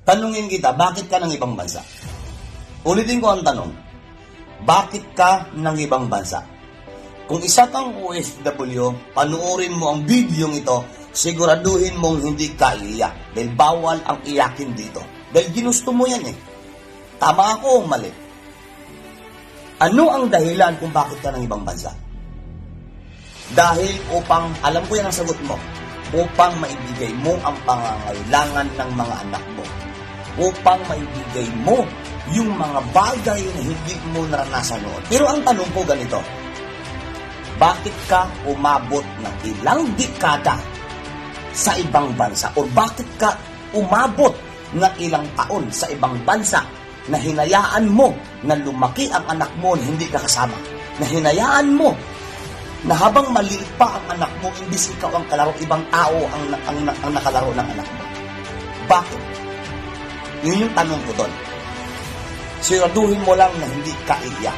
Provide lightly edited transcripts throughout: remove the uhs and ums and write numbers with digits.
Tanungin kita, bakit ka ng ibang bansa? Ulitin ko ang tanong, bakit ka ng ibang bansa? Kung isa kang OFW, panuorin mo ang video ito, siguraduhin mong hindi ka iiyak. Dahil bawal ang iyakin dito. Dahil ginusto mo yan eh. Tama ako o mali? Ano ang dahilan kung bakit ka ng ibang bansa? Dahil upang, alam ko yan ang sagot mo, upang maibigay mo ang pangangailangan ng mga anak mo. Upang maibigay mo yung mga bagay na hindi mo naranasan noon. Pero ang tanong ko ganito, bakit ka umabot ng ilang dekada sa ibang bansa? O bakit ka umabot ng ilang taon sa ibang bansa na hinayaan mo na lumaki ang anak mo na hindi ka kasama? Na hinayaan mo na habang maliit pa ang anak mo, imbis ikaw ang kalaro, ibang tao ang nakalaro ng anak mo. Bakit? Yun yung tanong ko doon. Siguraduhin mo lang na hindi ka iiyak.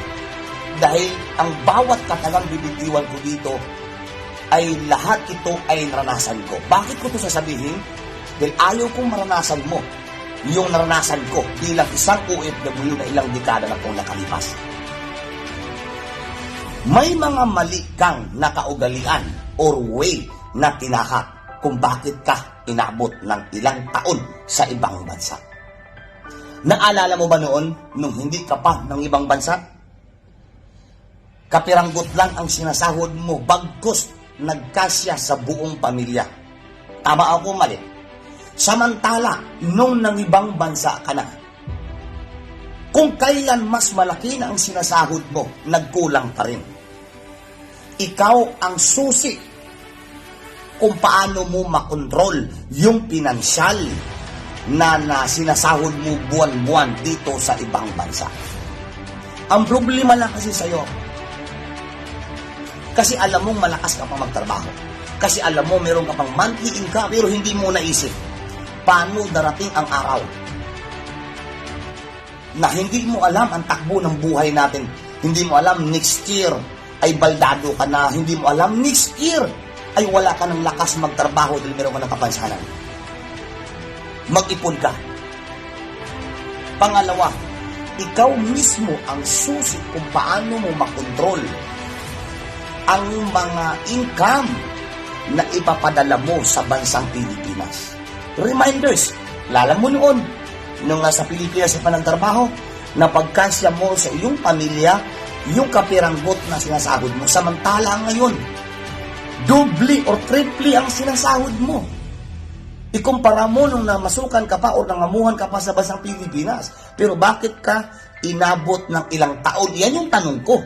Dahil ang bawat katagang bibitiwan ko dito ay lahat ito ay naranasan ko. Bakit ko ito sasabihin? Dahil ayaw kong maranasan mo yung naranasan ko bilang isang OFW na ilang dekada na pong nakalipas. May mga mali kang nakaugalian or way na tinahak kung bakit ka inabot ng ilang taon sa ibang bansa. Naalala mo ba noon nung hindi ka pa ng ibang bansa? Kapiranggot lang ang sinasahod mo bagkus nagkasya sa buong pamilya. Tama ako mali? Samantala, nung nang ibang bansa ka na, kung kailan mas malaki na ang sinasahod mo, nagkulang pa rin. Ikaw ang susi kung paano mo makontrol yung pinansyal na sinasahod mo buwan-buwan dito sa ibang bansa. Ang problema lang kasi sa'yo, kasi alam mong malakas ka pang magtrabaho. Kasi alam mo meron ka pang monthly income pero hindi mo naisip paano darating ang araw na hindi mo alam ang takbo ng buhay natin. Hindi mo alam next year ay baldado ka na. Hindi mo alam next year ay wala ka ng lakas magtrabaho dahil meron ka ng kapansanan. Mag-ipon ka. Pangalawa, ikaw mismo ang susi kung paano mo makontrol ang mga income na ipapadala mo sa bansang Pilipinas. Reminders, lala mo noon, nung nasa Pilipinas pa ng trabaho, na pagkasya mo sa iyong pamilya, yung kapiranggot na sinasahod mo. Samantala ngayon, doble or triple ang sinasahod mo. Ikumpara mo nung namasukan ka pa o nangamuhan ka pa sa bansang Pilipinas. Pero bakit ka inabot ng ilang taon? Yan yung tanong ko.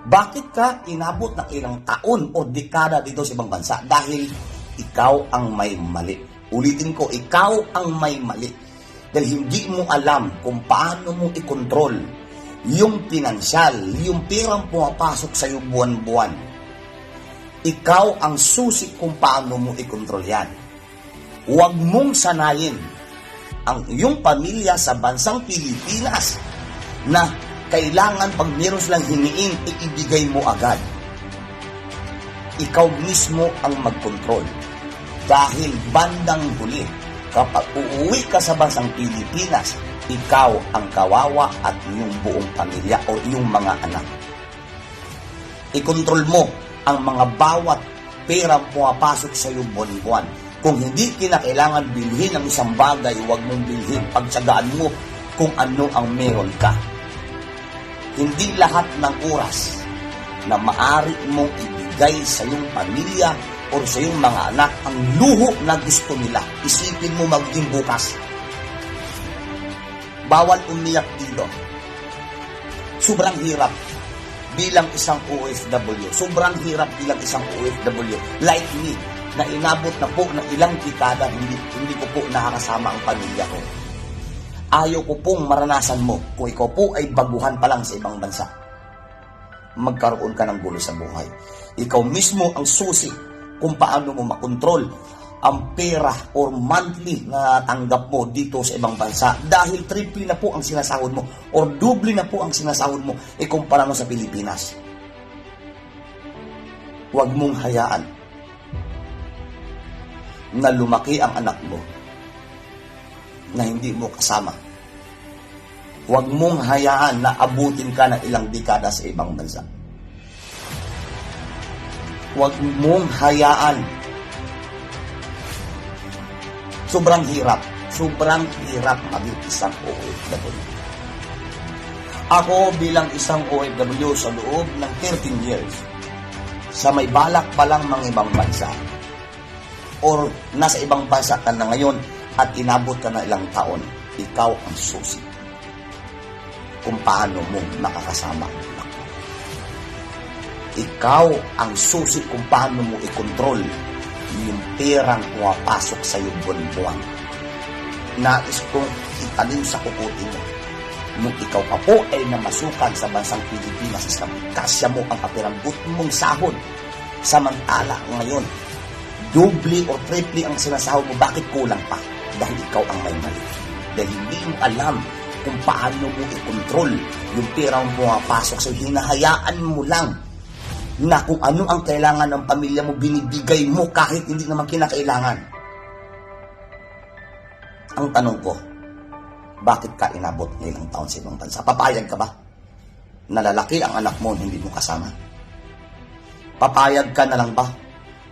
Bakit ka inabot ng ilang taon o dekada dito sa ibang bansa? Dahil ikaw ang may mali. Ulitin ko, ikaw ang may mali. Dahil hindi mo alam kung paano mo i-control yung pinansyal, yung perang pumapasok sa iyo buwan-buwan. Ikaw ang susi kung paano mo i-control yan. Huwag mong sanayin ang iyong pamilya sa bansang Pilipinas na kailangan pag meron silang hiniing, iibigay mo agad. Ikaw mismo ang mag-control. Dahil bandang huli, kapag uuwi ka sa bansang Pilipinas, ikaw ang kawawa at iyong buong pamilya o iyong mga anak. I-control mo ang mga bawat pera pumapasok sa iyong buwan-buwan. Kung hindi kinakailangan bilhin ang isang bagay, huwag mong bilhin. Pagtsagaan mo kung ano ang meron ka. Hindi lahat ng oras na maaari mong ibigay sa iyong pamilya o sa iyong mga anak ang luho na gusto nila. Isipin mo magiging bukas. Bawal umiyak dito. Sobrang hirap bilang isang OFW. Sobrang hirap bilang isang OFW. Like me, na inabot na po ng ilang dekada, hindi ko po nakakasama ang pamilya ko. Ayaw ko pong maranasan mo kung ikaw po ay baguhan pa lang sa ibang bansa. Magkaroon ka ng gulo sa buhay. Ikaw mismo ang susi kung paano mo makontrol ang pera or monthly na tanggap mo dito sa ibang bansa. Dahil triple na po ang sinasahod mo or double na po ang sinasahod mo ikumpara mo sa Pilipinas. Huwag mong hayaan na lumaki ang anak mo na hindi mo kasama. Huwag mong hayaan na abutin ka ng ilang dekada sa ibang bansa. Huwag mong hayaan. Sobrang hirap maging isang OFW. Ako bilang isang OFW sa loob ng 13 years, sa may balak pa lang mga ibang bansa, or nasa ibang bansa ka na ngayon at inabot ka na ilang taon, ikaw ang susi kung paano mo makakasama. Ikaw ang susi kung paano mo i-control yung perang pumapasok sa iyong buwan-buwan. Nais kong itanim sa kukuti mo. Nung ikaw pa po ay namasukan sa bansang Pilipinas, kasya mo ang kapirambut mong sahod. Samantala ngayon, doble o triple ang sinasahod mo, bakit kulang pa? Dahil ikaw ang may mali. Dahil hindi mo alam kung paano mo i-control yung perang pumapasok. So hinahayaan mo lang na kung ano ang kailangan ng pamilya mo, binibigay mo kahit hindi naman kinakailangan. Ang tanong ko, bakit ka inabot ng ilang taon sa ibang bansa? Papayag ka ba? Nalalaki ang anak mo, hindi mo kasama. Papayag ka na lang ba?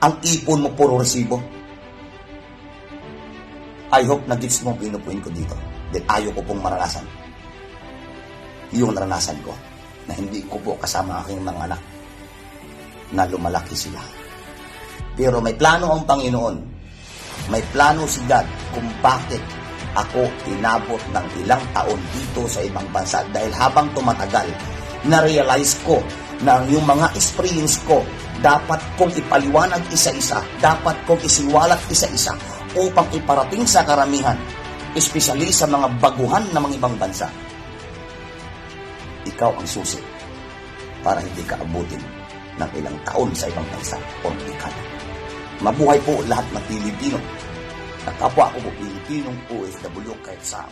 Ang ipon mo puro resibo. I hope na gets mo ang pinupuin ko dito. Dahil ayaw ko pong maranasan. Yung naranasan ko na hindi ko po kasama aking mga anak na lumalaki sila. Pero may plano ang Panginoon. May plano si God kung bakit ako inabot ng ilang taon dito sa ibang bansa. Dahil habang tumatagal, na-realize ko na yung mga experience ko, dapat kong ipaliwanag isa-isa, dapat kong isiwalat isa-isa upang iparating sa karamihan, especially sa mga baguhan ng mga ibang bansa. Ikaw ang susi para hindi ka abutin ng ilang taon sa ibang bansa o dekada. Mabuhay po lahat ng Pilipino. At kapwa ako po Pilipinong OFW kahit saan.